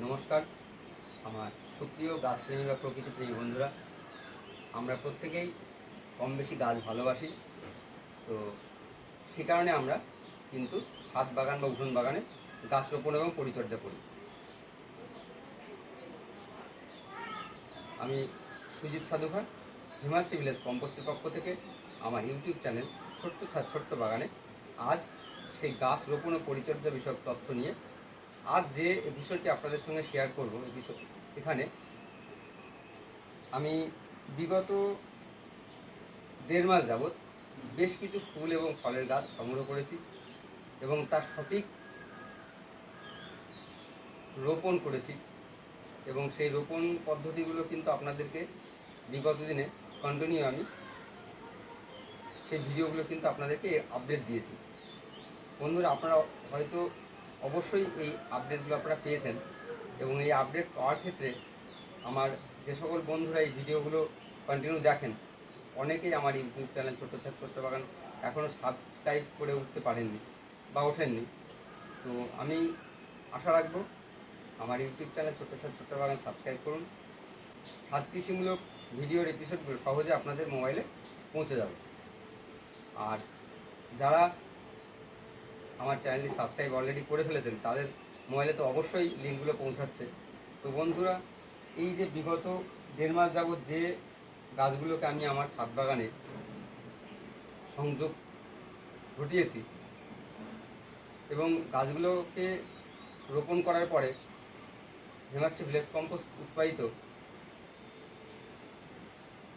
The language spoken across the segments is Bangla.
নমস্কার আমার সুপ্রিয় গাছপ্রেমী বা প্রকৃতিপ্রেমী বন্ধুরা। আমরা প্রত্যেকেই কম বেশি গাছ ভালোবাসি। তো সে কারণে আমরা কিন্তু ছাদ বাগান বা উঠোন বাগানে গাছ রোপণ এবং পরিচর্যা করি। আমি সুজিত সাধুখার হিমাশ্রী ভিলেজ কম্পোস্টের পক্ষ থেকে আমার ইউটিউব চ্যানেল ছোট্ট ছাদ ছোট্ট বাগানে আজ সেই গাছ রোপণ ও পরিচর্যা বিষয়ক তথ্য নিয়ে আজ যে বিষয়টি আপনাদের সঙ্গে শেয়ার করব। এখানে আমি বিগত 1.5 মাস যাবৎ বেশ কিছু ফুল এবং ফলের গাছ সংগ্রহ করেছি এবং তার সঠিক রোপণ করেছি এবং সেই রোপণ পদ্ধতিগুলো কিন্তু আপনাদেরকে বিগত দিনে কন্টিনিউ আমি সেই ভিডিওগুলো কিন্তু আপনাদেরকে আপডেট দিয়েছি। বন্ধুরা, আপনারা হয়তো অবশ্যই এই আপডেটগুলো আপনারা পেয়েছেন এবং এই আপডেট পাওয়ার ক্ষেত্রে আমার যে সকল বন্ধুরা এই ভিডিওগুলো কন্টিনিউ দেখেন, অনেকেই আমার ইউটিউব চ্যানেল ছোট্ট ছাদ ছোট্ট বাগান এখনও সাবস্ক্রাইব করে উঠতে পারেননি বা ওঠেননি। তো আমি আশা রাখবো আমার ইউটিউব চ্যানেল ছোট্ট ছাদ ছোট্ট বাগান সাবস্ক্রাইব করুন। ছাদ কৃষিমূলক ভিডিওর এপিসোডগুলো সহজে আপনাদের মোবাইলে পৌঁছে যাবে। আর যারা আমার চ্যানেলটি সাবস্ক্রাইব অলরেডি করে ফেলেছেন তাদের মোবাইলে তো অবশ্যই লিঙ্কগুলো পৌঁছাচ্ছে। তো বন্ধুরা, এই যে বিগত 1.5 মাস যাবৎ যে গাছগুলোকে আমি আমার ছাদ বাগানে সংযোগ ঘটিয়েছি এবং গাছগুলোকে রোপণ করার পরে হিমাশ্রী ভিলেজ কম্পোস্ট উৎপাদিত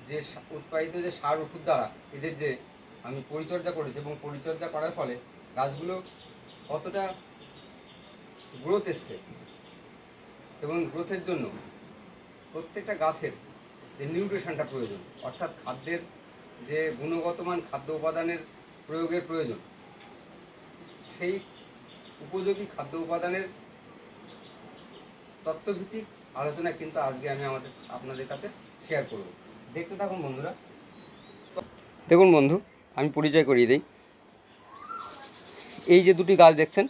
যে সার ওষুধ দ্বারা এদের যে আমি পরিচর্যা করেছি এবং পরিচর্যা করার ফলে গাছগুলো কতটা গ্রোথ এসছে এবং গ্রোথের জন্য প্রত্যেকটা গাছের যে নিউট্রিশনটা প্রয়োজন, অর্থাৎ খাদ্যের যে গুণগত মান খাদ্য উপাদানের প্রয়োগের প্রয়োজন, সেই উপযোগী খাদ্য উপাদানের তত্ত্বভিত্তিক আলোচনা কিন্তু আজকে আমি আপনাদের কাছে শেয়ার করব। দেখতে থাকুন বন্ধুরা। দেখুন বন্ধু, আমি পরিচয় করিয়ে দিই। এই যে দুটি গাছ দেখছেন,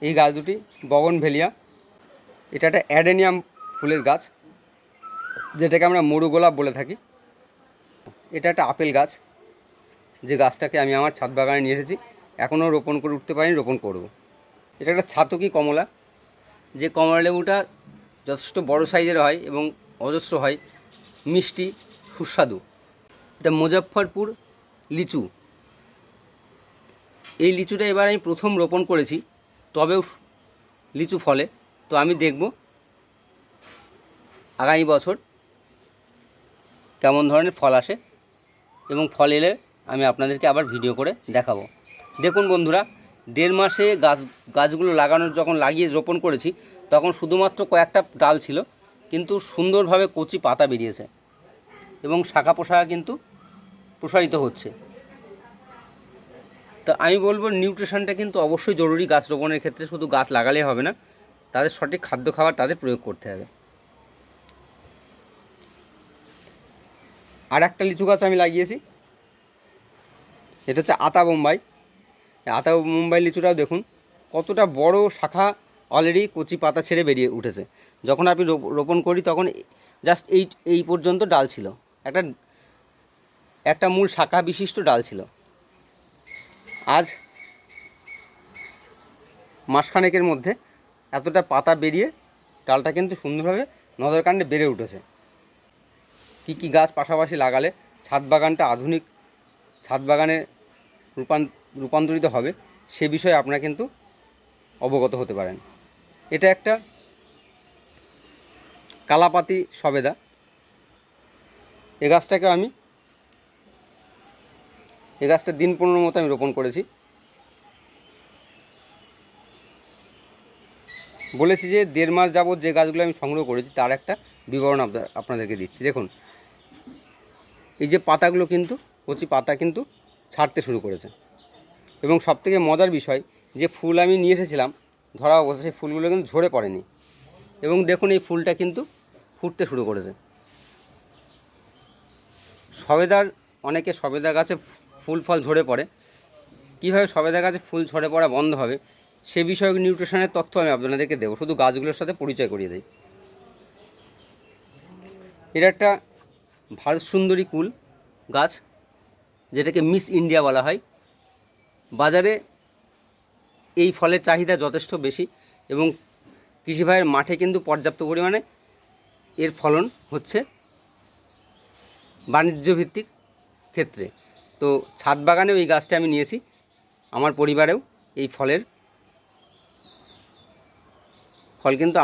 এই গাছ দুটি বগনভেলিয়া। এটা একটা অ্যাডেনিয়াম ফুলের গাছ, যেটাকে আমরা মরু গোলাপ বলে থাকি। এটা একটা আপেল গাছ, যে গাছটাকে আমি আমার ছাদ বাগানে নিয়ে এসেছি, এখনও রোপণ করে উঠতে পারিনি, রোপণ করব। এটা একটা ছাতকি কমলা, যে কমলা লেবুটা যথেষ্ট বড় সাইজের হয় এবং অজস্র হয়, মিষ্টি সুস্বাদু। এটা মুজফ্ফরপুর লিচু। এই লিচুটা এবার আমি প্রথম রোপণ করেছি, তবেও লিচু ফলে। তো আমি দেখব আগামী বছর কেমন ধরনের ফল আসে এবং ফল এলে আমি আপনাদেরকে আবার ভিডিও করে দেখাবো। দেখুন বন্ধুরা, 1.5 মাসে গাছগুলো যখন লাগিয়ে রোপণ করেছি, তখন শুধুমাত্র কয়েকটা ডাল ছিল, কিন্তু সুন্দরভাবে কচি পাতা বেরিয়েছে এবং শাখা পোশাকা কিন্তু প্রসারিত হচ্ছে। তো আমি বলবো নিউট্রিশনটা কিন্তু অবশ্যই জরুরি গাছ রোপণের ক্ষেত্রে। শুধু গাছ লাগালেই হবে না, তাদের সঠিক খাদ্য খাবার তাদের প্রয়োগ করতে হবে। আর একটা লিচু গাছ আমি লাগিয়েছি, এটা হচ্ছে আতা বোম্বাই। আতা মুম্বাই লিচুটাও দেখুন কতটা বড় শাখা, অলরেডি কচি পাতা ছেড়ে বেরিয়ে উঠেছে। যখন আমি রোপণ করি তখন জাস্ট এই পর্যন্ত ডাল ছিল, একটা মূল শাখা বিশিষ্ট ডাল ছিল। আজ মাসখানেকের মধ্যে এতটা পাতা বেরিয়ে ডালটা কিন্তু সুন্দরভাবে নজরকাণ্ডে বেড়ে উঠেছে। কী কী গাছ পাশাপাশি লাগালে ছাদ বাগানটা আধুনিক ছাদ বাগানে রূপান্তরিত হবে, সে বিষয়ে আপনারা কিন্তু অবগত হতে পারেন। এটা একটা কালাপাতি সবেদা। এই গাছটা দিন 15 মতো আমি রোপণ করেছি। বলেছি যে 1.5 মাস যাবৎ যে গাছগুলো আমি সংগ্রহ করেছি তার একটা বিবরণ আপনাদেরকে দিচ্ছি। দেখুন, এই যে পাতাগুলো কিন্তু কচি পাতা কিন্তু ছাড়তে শুরু করেছে এবং সবথেকে মজার বিষয়, যে ফুল আমি নিয়ে এসেছিলাম ধরা অবস্থা, সেই ফুলগুলো কিন্তু ঝরে পড়েনি এবং দেখুন এই ফুলটা কিন্তু ফুটতে শুরু করেছে। অনেকে সবেদা গাছে ফুল ফল ঝরে পড়ে। কীভাবে সবেদা গাছে ফুল ঝরে পড়া বন্ধ হবে সে বিষয়ক নিউট্রিশনের তথ্য আমি আপনাদেরকে দেবো, শুধু গাছগুলোর সাথে পরিচয় করিয়ে দিই। এটা একটা ভারত সুন্দরী কুল গাছ, যেটাকে মিস ইন্ডিয়া বলা হয়। বাজারে এই ফলের চাহিদা যথেষ্ট বেশি এবং কৃষি ভাইয়ের মাঠে কিন্তু পর্যাপ্ত পরিমাণে এর ফলন হচ্ছে বাণিজ্যভিত্তিক ক্ষেত্রে। তো ছাদ বাগানেও এই গাছটা আমি নিয়েছি, আমার পরিবারেও এই ফল কিন্তু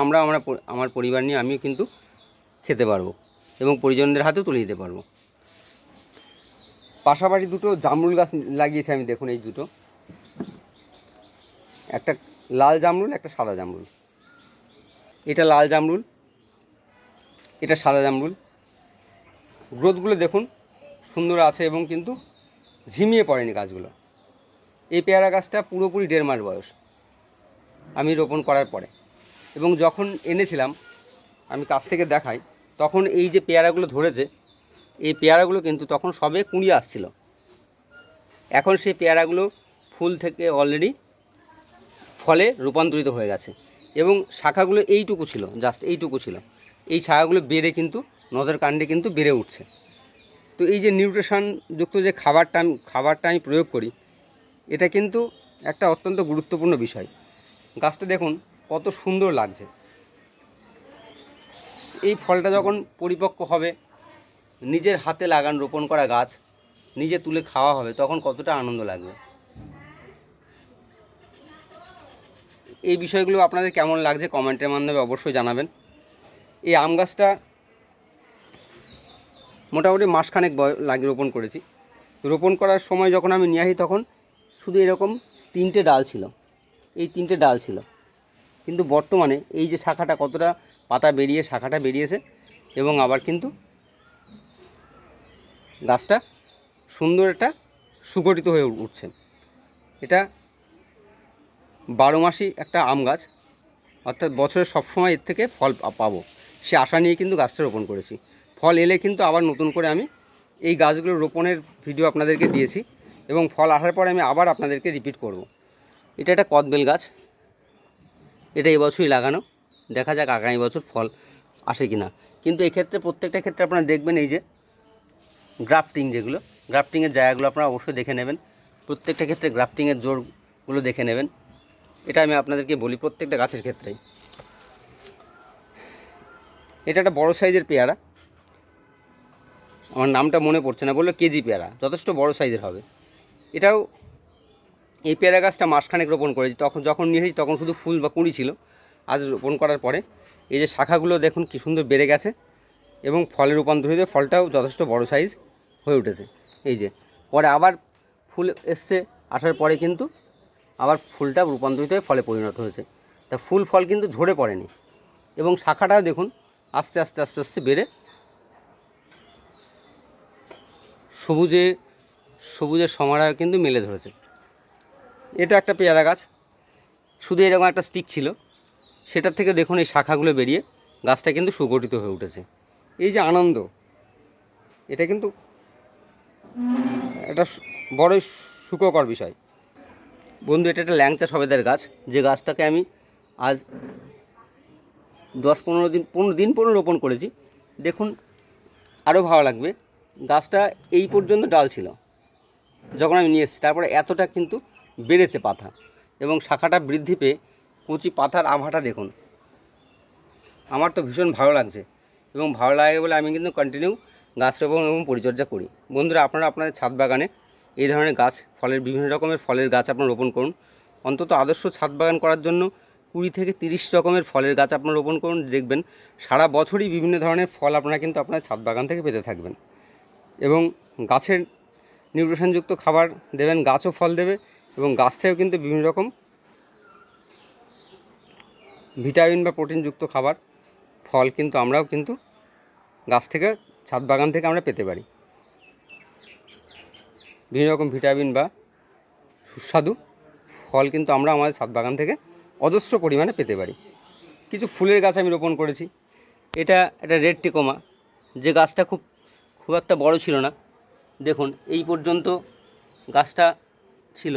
আমার পরিবার নিয়ে আমিও কিন্তু খেতে পারবো এবং পরিজনদের হাতেও তুলে দিতে পারবো। পাশাপাশি দুটো জামরুল গাছ লাগিয়েছি আমি, দেখুন এই দুটো, একটা লাল জামরুল, একটা সাদা জামরুল। এটা লাল জামরুল, এটা সাদা জামরুল। গ্রোথগুলো দেখুন সুন্দর আছে এবং কিন্তু ঝিমিয়ে পড়েনি গাছগুলো। এই পেয়ারা গাছটা পুরোপুরি 1.5 মাস বয়স আমি রোপণ করার পরে, এবং যখন এনেছিলাম আমি কাছ থেকে দেখাই, তখন এই যে পেয়ারাগুলো ধরেছে, এই পেয়ারাগুলো কিন্তু তখন সবে কুঁড়ি আসছিল। এখন সেই পেয়ারাগুলো ফুল থেকে অলরেডি ফলে রূপান্তরিত হয়ে গেছে এবং শাখাগুলো এইটুকু ছিল, জাস্ট এইটুকু ছিল। এই শাখাগুলো বেড়ে কিন্তু নদের কাণ্ডে কিন্তু বেড়ে উঠছে। তো এই যে নিউট্রিশনযুক্ত যে খাবারটা আমি প্রয়োগ করি, এটা কিন্তু একটা অত্যন্ত গুরুত্বপূর্ণ বিষয়। গাছটা দেখুন কত সুন্দর লাগছে। এই ফলটা যখন পরিপক্ক হবে, নিজের হাতে লাগান রোপণ করা গাছ নিজে তুলে খাওয়া হবে, তখন কতটা আনন্দ লাগবে। এই বিষয়গুলো আপনাদের কেমন লাগছে কমেন্টের মাধ্যমে অবশ্যই জানাবেন। এই আম গাছটা মোটামুটি মাসখানেক লাগিয়ে রোপণ করেছি। রোপণ করার সময় যখন আমি নিয়ে আসি, তখন শুধু এরকম 3টে ডাল ছিল, এই 3টে ডাল ছিল। কিন্তু বর্তমানে এই যে শাখাটা, কতটা পাতা বেরিয়ে শাখাটা বেরিয়েছে এবং আবার কিন্তু গাছটা সুন্দর একটা সুগঠিত হয়ে উঠছে। এটা 12 মাসই একটা আম গাছ, অর্থাৎ বছরের সবসময় এর থেকে ফল পাবো সে আশা নিয়ে কিন্তু গাছটা রোপণ করেছি। ফল এলে কিন্তু আবার নতুন করে আমি এই গাছগুলো রোপণের ভিডিও আপনাদেরকে দিয়েছি এবং ফল আসার পরে আমি আবার আপনাদেরকে রিপিট করব। এটা একটা কদবেল গাছ, এটা এবছরই লাগানো, দেখা যাক আগামী বছর ফল আসে কি না। কিন্তু এক্ষেত্রে প্রত্যেকটা ক্ষেত্রে আপনারা দেখবেন এই যে গ্রাফটিংয়ের জায়গাগুলো আপনারা অবশ্যই দেখে নেবেন। প্রত্যেকটা ক্ষেত্রে গ্রাফটিংয়ের জোরগুলো দেখে নেবেন। এটা আমি আপনাদেরকে বলি প্রত্যেকটা গাছের ক্ষেত্রেই। এটা একটা বড় সাইজের পেয়ারা, আমার নামটা মনে পড়ছে না, বললো কেজি পেয়ারা, যথেষ্ট বড় সাইজের হবে। এটাও এই পেয়ারা গাছটা মাসখানেক রোপণ করেছি, যখন নিয়ে এসেছি তখন শুধু ফুল বা কুঁড়ি ছিল। আজ রোপণ করার পরে এই যে শাখাগুলো দেখুন কী সুন্দর বেড়ে গেছে এবং ফলে রূপান্তরিত, ফলটাও যথেষ্ট বড় সাইজ হয়ে উঠেছে। এই যে পরে আবার ফুল এসছে, আসার পরে কিন্তু আবার ফুলটা রূপান্তরিত হয়ে ফলে পরিণত হয়েছে। তা ফুল ফল কিন্তু ঝরে পড়েনি এবং শাখাটাও দেখুন আস্তে আস্তে আস্তে আস্তে বেড়ে সবুজের সমারোহ কিন্তু মেলে ধরেছে। এটা একটা পেয়ারা গাছ, শুধু এরকম একটা স্টিক ছিল, সেটার থেকে দেখুন এই শাখাগুলো বেরিয়ে গাছটা কিন্তু সুগঠিত হয়ে উঠেছে। এই যে আনন্দ, এটা কিন্তু একটা বড়ই সুখকর বিষয়। বন্ধু, এটা একটা ল্যাংচা সবেদার গাছ, যে গাছটাকে আমি আজ 10-15 দিন পরে রোপণ করেছি। দেখুন আরও ভালো লাগবে, গাছটা এই পর্যন্ত ডাল ছিল যখন আমি নিয়ে এসেছি, তারপরে এতটা কিন্তু বেড়েছে পাতা এবং শাখাটা বৃদ্ধি পেয়ে কচি পাতার আভাটা দেখুন। আমার তো ভীষণ ভালো লাগছে এবং ভালো লাগে বলে আমি কিন্তু কন্টিনিউ গাছ রোপণ এবং পরিচর্যা করি। বন্ধুরা, আপনারা আপনাদের ছাদ বাগানে এই ধরনের গাছ, বিভিন্ন রকমের ফলের গাছ আপনারা রোপণ করুন। অন্তত আদর্শ ছাদ বাগান করার জন্য 20 থেকে 30 রকমের ফলের গাছ আপনারা রোপণ করুন, দেখবেন সারা বছরই বিভিন্ন ধরনের ফল আপনারা কিন্তু আপনার ছাদ বাগান থেকে পেতে থাকবেন। এবং গাছের নিউট্রিশনযুক্ত খাবার দেবেন, গাছও ফল দেবে এবং গাছ থেকেও কিন্তু বিভিন্ন রকম ভিটামিন বা প্রোটিনযুক্ত খাবার, ফল কিন্তু আমরাও কিন্তু গাছ থেকে, ছাদ বাগান থেকে আমরা পেতে পারি। বিভিন্ন রকম ভিটামিন বা সুস্বাদু ফল কিন্তু আমরা আমাদের ছাদ বাগান থেকে অজস্র পরিমাণে পেতে পারি। কিছু ফুলের গাছ আমি রোপণ করেছি। এটা একটা রেড টিকোমা, যে গাছটা খুব একটা বড় ছিল না, দেখুন এই পর্যন্ত গাছটা ছিল,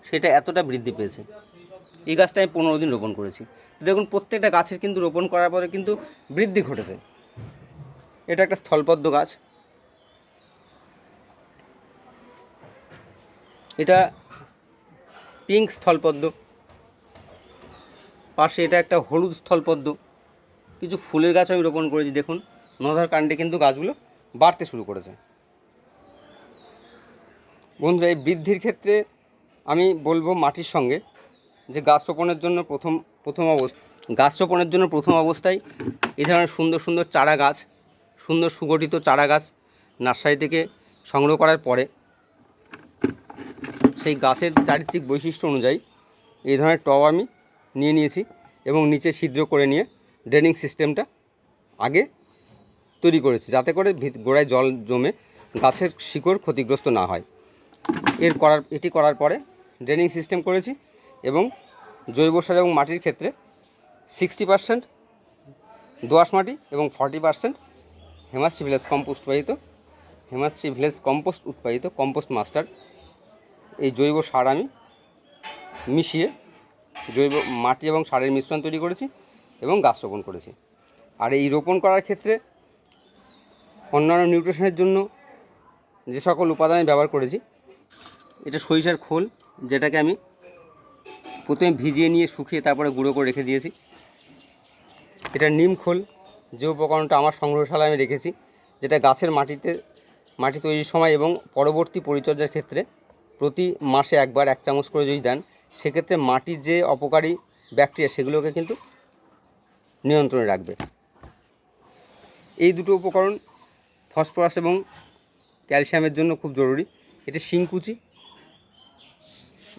সেটা এতটা বৃদ্ধি পেয়েছে। এই গাছটা আমি 15 দিন রোপণ করেছি। দেখুন প্রত্যেকটা গাছের কিন্তু রোপণ করার পরে কিন্তু বৃদ্ধি ঘটেছে। এটা একটা স্থলপদ্ম গাছ, এটা পিঙ্ক স্থলপদ্ম, পাশে এটা একটা হলুদ স্থলপদ্ম। কিছু ফুলের গাছ আমি রোপণ করেছি, দেখুন নধার কাণ্ডে কিন্তু গাছগুলো বাড়তে শুরু করেছে। বন্ধুরা, এই বৃদ্ধির ক্ষেত্রে আমি বলবো মাটির সঙ্গে যে গাছ রোপণের জন্য প্রথম অবস্থায় এই ধরনের সুন্দর সুন্দর চারা গাছ, সুন্দর সুগঠিত চারা গাছ নার্সারি থেকে সংগ্রহ করার পরে সেই গাছের চারিত্রিক বৈশিষ্ট্য অনুযায়ী এই ধরনের টব আমি নিয়েছি এবং নিচে ছিদ্র করে নিয়ে ড্রেনিং সিস্টেমটা আগে তৈরি করেছি, যাতে করে গোড়ায় জল জমে গাছের শিকড় ক্ষতিগ্রস্ত না হয়। এটি করার পরে ড্রেনিং সিস্টেম করেছি এবং জৈব সার এবং মাটির ক্ষেত্রে 60% দোআঁশ মাটি এবং 40% হেমাশ্রী ভিলেজ কম্পোস্ট উৎপাদিত কম্পোস্ট মাস্টার, এই জৈব সার আমি মিশিয়ে জৈব মাটি এবং সারের মিশ্রণ তৈরি করেছি এবং গাছ রোপণ করেছি। আর এই রোপণ করার ক্ষেত্রে অন্যান্য নিউট্রিশনের জন্য যে সকল উপাদান আমি ব্যবহার করেছি, এটা সরিষার খোল, যেটাকে আমি প্রথমে ভিজিয়ে নিয়ে শুকিয়ে তারপরে গুঁড়ো করে রেখে দিয়েছি। এটা নিম খোল, যে উপকরণটা আমার সংগ্রহশালায় আমি রেখেছি, যেটা গাছের মাটি তৈরির সময় এবং পরবর্তী পরিচর্যার ক্ষেত্রে প্রতি মাসে একবার 1 চামচ করে যদি দেন, সেক্ষেত্রে মাটির যে অপকারী ব্যাকটেরিয়া সেগুলোকে কিন্তু নিয়ন্ত্রণে রাখবে। এই দুটো উপকরণ ফসফরাস এবং ক্যালসিয়ামের জন্য খুব জরুরি। এটা শিংকুচি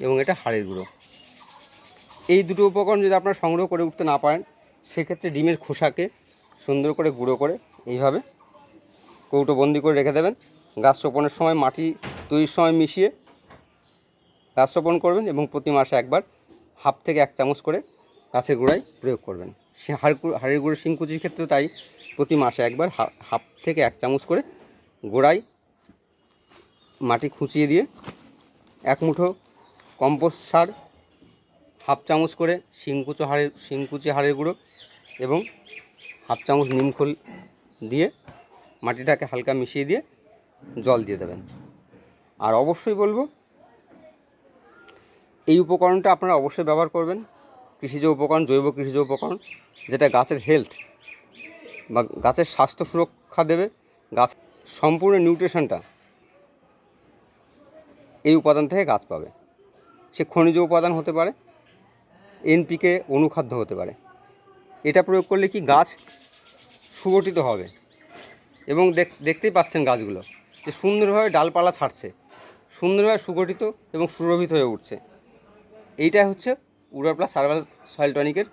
এবং এটা হাড়ের গুঁড়ো। এই দুটো উপকরণ যদি আপনারা সংগ্রহ করে উঠতে না পারেন, সেক্ষেত্রে ডিমের খোসাকে সুন্দর করে গুঁড়ো করে এইভাবে কৌটোবন্দি করে রেখে দেবেন। গাছ রোপণের সময় মাটি তৈরির সময় মিশিয়ে গাছ রোপণ করবেন এবং প্রতি মাসে একবার 1/2 থেকে 1 চামচ করে গাছের গোড়ায় প্রয়োগ করবেন। সে হাড়ের গুঁড়ো শিংকুচির ক্ষেত্রেও তাই, প্রতি মাসে একবার 1/2 থেকে 1 চামচ করে গোড়ায় মাটি খুঁচিয়ে দিয়ে 1 মুঠো কম্পোস্ট সার, 1/2 চামচ করে শিংকুচি হাড়ের গুঁড়ো এবং 1/2 চামচ নিমখোল দিয়ে মাটিটাকে হালকা মিশিয়ে দিয়ে জল দিয়ে দেবেন। আর অবশ্যই বলবো এই উপকরণটা আপনারা অবশ্যই ব্যবহার করবেন, কৃষিজ উপকরণ, জৈব কৃষিজ উপকরণ, যেটা গাছের হেলথ বা গাছের স্বাস্থ্য সুরক্ষা দেবে। গাছ সম্পূর্ণ নিউট্রিশনটা এই উপাদান থেকে গাছ পাবে। সে খনিজ উপাদান হতে পারে, এনপিকে অনুখাদ্য হতে পারে। এটা প্রয়োগ করলে কি গাছ সুগঠিত হবে এবং দেখতেই পাচ্ছেন গাছগুলো যে সুন্দরভাবে ডালপালা ছাড়ছে, সুন্দরভাবে সুগঠিত এবং সুরভিত হয়ে উঠছে। এইটাই হচ্ছে উর্বর প্লাস হার্বাল সয়েল টনিকের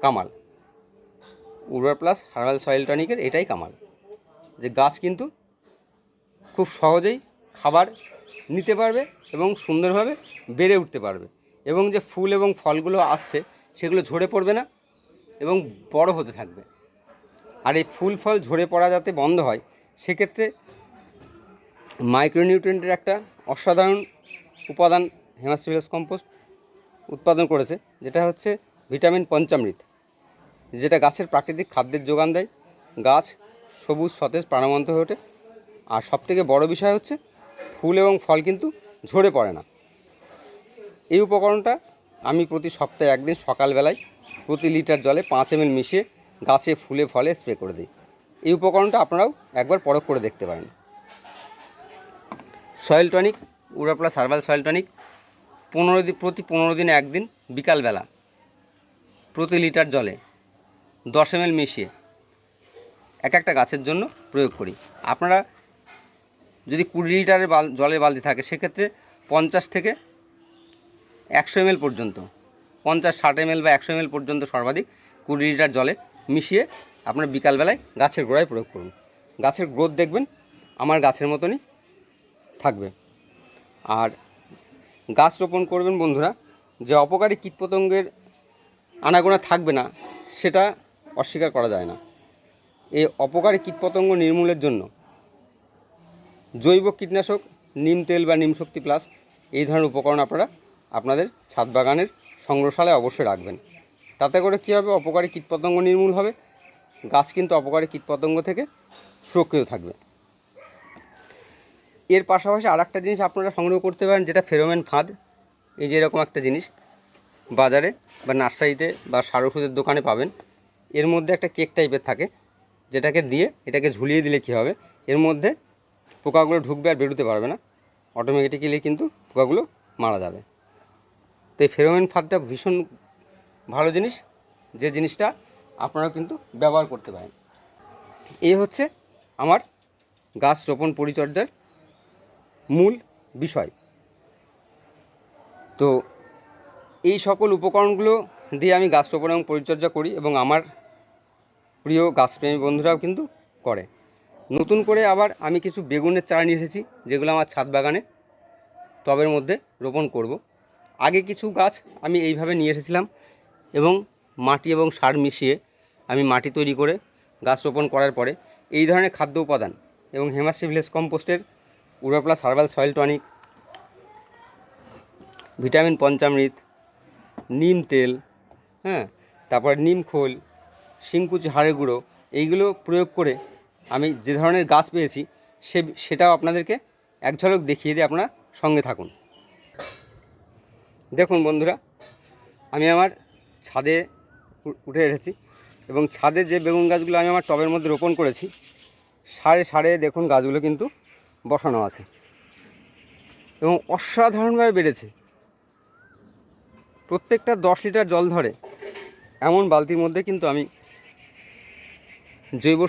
কামাল। উর্বর প্লাস হার্বাল সয়েল টনিকের এটাই কামাল, যে গাছ কিন্তু খুব সহজেই খাবার নিতে পারবে এবং সুন্দরভাবে বেড়ে উঠতে পারবে, এবং যে ফুল এবং ফলগুলো আসছে সেগুলো ঝরে পড়বে না এবং বড় হতে থাকবে। আর এই ফুল ফল ঝরে পড়া যাতে বন্ধ হয়, সেক্ষেত্রে মাইক্রোনিউট্রিয়েন্টের একটা অসাধারণ উপাদান হেমাশ্রী ভিলেজ কম্পোস্ট উৎপাদন করেছে, যেটা হচ্ছে ভিটামিন পঞ্চামৃত, যেটা গাছের প্রাকৃতিক খাদ্যের যোগান দেয়। গাছ সবুজ সতেজ প্রাণবন্ত হয়ে ওঠে। আর সবথেকে বড় বিষয় হচ্ছে ফুল এবং ফল কিন্তু ঝরে পড়ে না। এই উপকরণটা আমি প্রতি সপ্তাহে 1 দিন সকালবেলায় প্রতি লিটার জলে 5 ml মিশিয়ে গাছে ফুলে ফলে স্প্রে করে দিই। এই উপকরণটা আপনারাও একবার পরখ করে দেখতে পারেন। সয়েল টনিক, উর্বর প্লাস হার্বাল সয়েল টনিক প্রতি 15 দিনে 1 দিন বিকালবেলা প্রতি লিটার জলে 10 ml মিশিয়ে একটা গাছের জন্য প্রয়োগ করি। আপনারা যদি 20 লিটারের জলের বালতি থাকে, সেক্ষেত্রে 50 থেকে 100 ml পর্যন্ত, 50-60 ml বা 100 ml পর্যন্ত সর্বাধিক 20 লিটার জলে মিশিয়ে আপনারা বিকালবেলায় গাছের গোড়ায় প্রয়োগ করুন। গাছের গ্রোথ দেখবেন আমার গাছের মতনই থাকবে। আর গাছ রোপণ করবেন বন্ধুরা, যে অপকারী কীটপতঙ্গের আনাগোনা থাকবে না সেটা অস্বীকার করা যায় না। এই অপকারী কীটপতঙ্গ নির্মূলের জন্য জৈব কীটনাশক নিম তেল বা নিম শক্তি প্লাস এই ধরনের উপকরণ আপনারা আপনাদের ছাদ বাগানের সংগ্রহশালায় অবশ্যই রাখবেন। তাতে করে কী হবে, অপকারী কীটপতঙ্গ নির্মূল হবে, গাছ কিন্তু অপকারী কীটপতঙ্গ থেকে সুরক্ষিত থাকবে। এর পাশাপাশি আর একটা জিনিস আপনারা সংগ্রহ করতে পারেন, যেটা ফেরোমেন ফাঁদ। এই যে এরকম একটা জিনিস বাজারে বা নার্সারিতে বা সার ওষুধের দোকানে পাবেন। এর মধ্যে একটা কেক টাইপের থাকে, যেটাকে দিয়ে এটাকে ঝুলিয়ে দিলে কী হবে, এর মধ্যে পোকাগুলো ঢুকবে আর বেরোতে পারবে না, অটোমেটিক্যালি কিন্তু পোকাগুলো মারা যাবে। তো এই ফেরোমেন ফাঁদটা ভীষণ ভালো জিনিস, যে জিনিসটা আপনারা কিন্তু ব্যবহার করতে পারেন। এই হচ্ছে আমার গাছ রোপণ পরিচর্যার মূল বিষয়। তো এই সকল উপকরণগুলো দিয়ে আমি গাছ রোপণ এবং পরিচর্যা করি, এবং আমার প্রিয় গাছপ্রেমী বন্ধুরাও কিন্তু করে। নতুন করে আবার আমি কিছু বেগুনের চারা নিয়ে এসেছি, যেগুলো আমার ছাদ বাগানে টবের মধ্যে রোপণ করব। আগে কিছু গাছ আমি এইভাবে নিয়ে এসেছিলাম, এবং মাটি এবং সার মিশিয়ে আমি মাটি তৈরি করে গাছ রোপণ করার পরে এই ধরনের খাদ্য উপাদান এবং হেমাশ্রী ভিলেজ কম্পোস্টের উর্বর হার্বাল সয়েল টনিক, ভিটামিন পঞ্চামৃত, নিম তেল, তারপর নিম খোল, শিংকুচি হাড়ের গুঁড়ো, এইগুলো প্রয়োগ করে আমি যে ধরনের গাছ পেয়েছি সেটাও আপনাদেরকে এক ঝলক দেখিয়ে দিয়ে আপনারা সঙ্গে থাকুন। দেখুন বন্ধুরা, আমি আমার ছাদে উঠে এসেছি, এবং ছাদের যে বেগুন গাছগুলো আমি আমার টবের মধ্যে রোপণ করেছি, সারে সারে দেখুন গাছগুলো কিন্তু বসানো আছে এবং অসাধারণভাবে বেড়েছে। প্রত্যেকটা 10 লিটার জল ধরে এমন বালতির মধ্যে কিন্তু আমি জৈব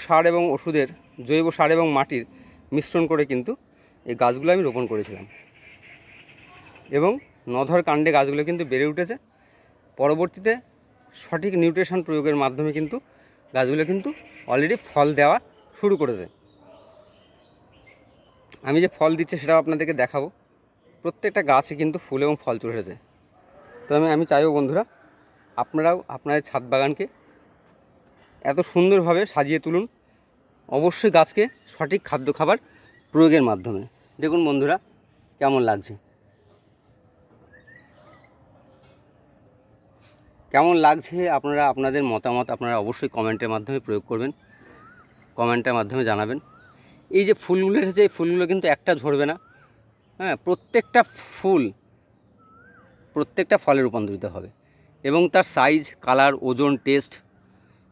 সার এবং মাটির মিশ্রণ করে কিন্তু এই গাছগুলো আমি রোপণ করেছিলাম, এবং নধর কাণ্ডে গাছগুলো কিন্তু বেড়ে উঠেছে। পরবর্তীতে সঠিক নিউট্রিশন প্রয়োগের মাধ্যমে কিন্তু গাছগুলো কিন্তু অলরেডি ফল দেওয়া শুরু করেছে। আমি যে ফল দিচ্ছে সেটাও আপনাদেরকে দেখাবো। প্রত্যেকটা গাছে কিন্তু ফুল এবং ফল চলে এসেছে। তো আমি চাইবো বন্ধুরা, আপনারাও আপনাদের ছাদ বাগানকে এত সুন্দরভাবে সাজিয়ে তুলুন, অবশ্যই গাছকে সঠিক খাদ্য খাবার প্রয়োগের মাধ্যমে। দেখুন বন্ধুরা কেমন লাগছে, আপনারা আপনাদের মতামত আপনারা অবশ্যই কমেন্টের মাধ্যমে প্রয়োগ করবেন, কমেন্টের মাধ্যমে জানাবেন। এই যে ফুলগুলো এসেছে, এই ফুলগুলো কিন্তু একটা ঝরবে না, প্রত্যেকটা ফলে রূপান্তরিত হবে, এবং তার সাইজ, কালার, ওজন, টেস্ট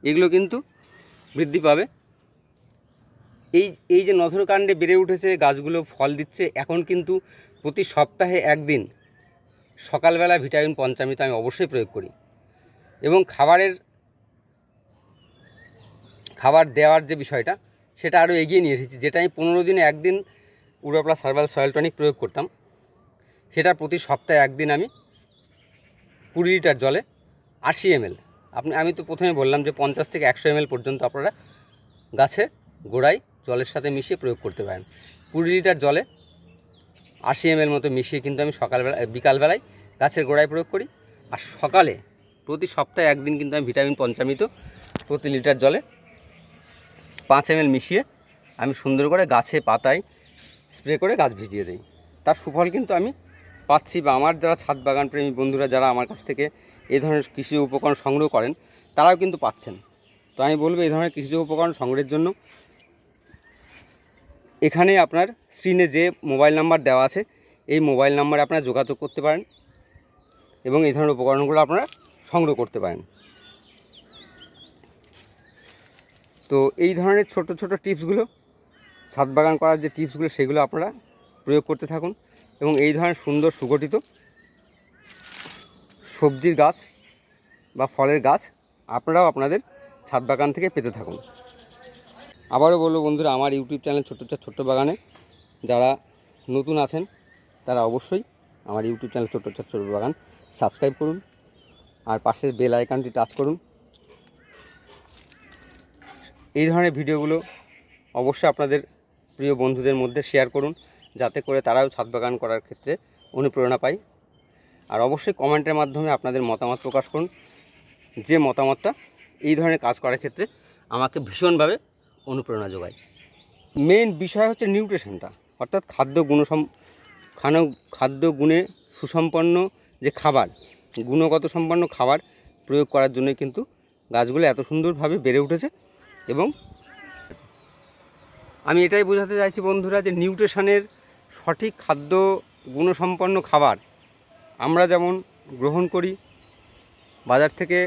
এগুলো কিন্তু বৃদ্ধি পাবে। এই যে নধরকাণ্ডে বেড়ে উঠেছে গাছগুলো, ফল দিচ্ছে, এখন কিন্তু প্রতি সপ্তাহে একদিন সকালবেলা ভিটামিন পঞ্চামৃত আমি অবশ্যই প্রয়োগ করি, এবং খাবার দেওয়ার যে বিষয়টা সেটা আরও এগিয়ে নিয়ে এসেছি। যেটা আমি 15 দিনে একদিন উর্বর হার্বাল সয়েল টনিক প্রয়োগ করতাম, সেটা প্রতি সপ্তাহে একদিন আমি 20 লিটার জলে 80 ml, আমি তো প্রথমে বললাম যে 50 থেকে 100 ml পর্যন্ত আপনারা গাছে গোড়ায় জলের সাথে মিশিয়ে প্রয়োগ করতে পারেন। 20 লিটার জলে 80 ml মতো মিশিয়ে কিন্তু আমি বিকালবেলায় গাছের গোড়ায় প্রয়োগ করি, আর সকালে প্রতি সপ্তাহে একদিন কিন্তু আমি ভিটামিন পঞ্চামৃত প্রতি লিটার জলে 5 ml মিশিয়ে আমি সুন্দর করে গাছে পাতায় স্প্রে করে গাছ ভিজিয়ে দিই। তার সুফল কিন্তু আমি পাচ্ছি, বা আমার যারা ছাদ বাগান প্রেমী বন্ধুরা যারা আমার কাছ থেকে এই ধরনের কৃষি উপকরণ সংগ্রহ করেন তারাও কিন্তু পাচ্ছেন। তো আমি বলবো, এই ধরনের কৃষি উপকরণ সংগ্রহের জন্য এখানে আপনার স্ক্রিনে যে মোবাইল নাম্বার দেওয়া আছে, এই মোবাইল নাম্বারে আপনারা যোগাযোগ করতে পারেন, এবং এই ধরনের উপকরণগুলো আপনারা সংগ্রহ করতে পারেন। তো এই ধরনের ছোট ছোট টিপসগুলো, ছাদ বাগান করার যে টিপসগুলো, সেগুলো আপনারা প্রয়োগ করতে থাকুন, এবং এই ধরনের সুন্দর সুগঠিত সবজির গাছ বা ফলের গাছ আপনারাও আপনাদের ছাদ বাগান থেকে পেতে থাকুন। আবারও বলবো বন্ধুরা, আমার ইউটিউব চ্যানেল ছোট্ট বাগানে যারা নতুন আছেন তারা অবশ্যই আমার ইউটিউব চ্যানেল ছোট্ট বাগান সাবস্ক্রাইব করুন, আর পাশের বেল আইকনটি টাচ করুন। এই ধরনের ভিডিওগুলো অবশ্যই আপনাদের প্রিয় বন্ধুদের মধ্যে শেয়ার করুন, যাতে করে তারাও ছাদ বাগান করার ক্ষেত্রে অনুপ্রেরণা পায়। আর অবশ্যই কমেন্টের মাধ্যমে আপনাদের মতামত প্রকাশ করুন, যে মতামতটা এই ধরনের কাজ করার ক্ষেত্রে আমাকে ভীষণভাবে অনুপ্রেরণা যোগায়। মেইন বিষয় হচ্ছে নিউট্রিশনটা, অর্থাৎ খাদ্য গুণে সুসম্পন্ন যে খাবার, গুণগত সম্পন্ন খাবার প্রয়োগ করার জন্য কিন্তু গাছগুলো এত সুন্দরভাবে বেড়ে উঠেছে। এবং আমি এটাই বোঝাতে চাইছি বন্ধুরা, যে নিউট্রিশনের সঠিক খাদ্য গুণসম্পন্ন খাবার আমরা যেমন গ্রহণ করি, বাজার থেকে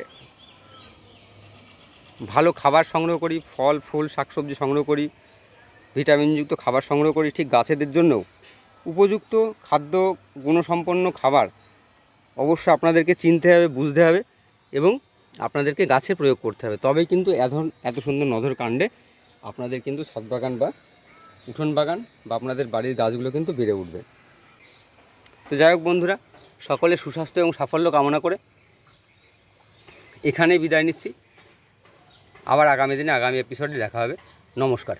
ভালো খাবার সংগ্রহ করি, ফল ফুল শাকসবজি সংগ্রহ করি, ভিটামিনযুক্ত খাবার সংগ্রহ করি, ঠিক গাছেদের জন্যও উপযুক্ত খাদ্য গুণসম্পন্ন খাবার অবশ্যই আপনাদেরকে চিনতে হবে, বুঝতে হবে এবং আপনাদেরকে গাছে প্রয়োগ করতে হবে। তবেই কিন্তু এত সুন্দর নধর কাণ্ডে আপনাদের কিন্তু ছাদ বাগান বা উঠোন বাগান বা আপনাদের বাড়ির গাছগুলো কিন্তু বেড়ে উঠবে। তো যাই হোক বন্ধুরা, সকলের সুস্বাস্থ্য এবং সাফল্য কামনা করে এখানেই বিদায় নিচ্ছি। আবার আগামী দিনে আগামী এপিসোডে দেখা হবে। নমস্কার।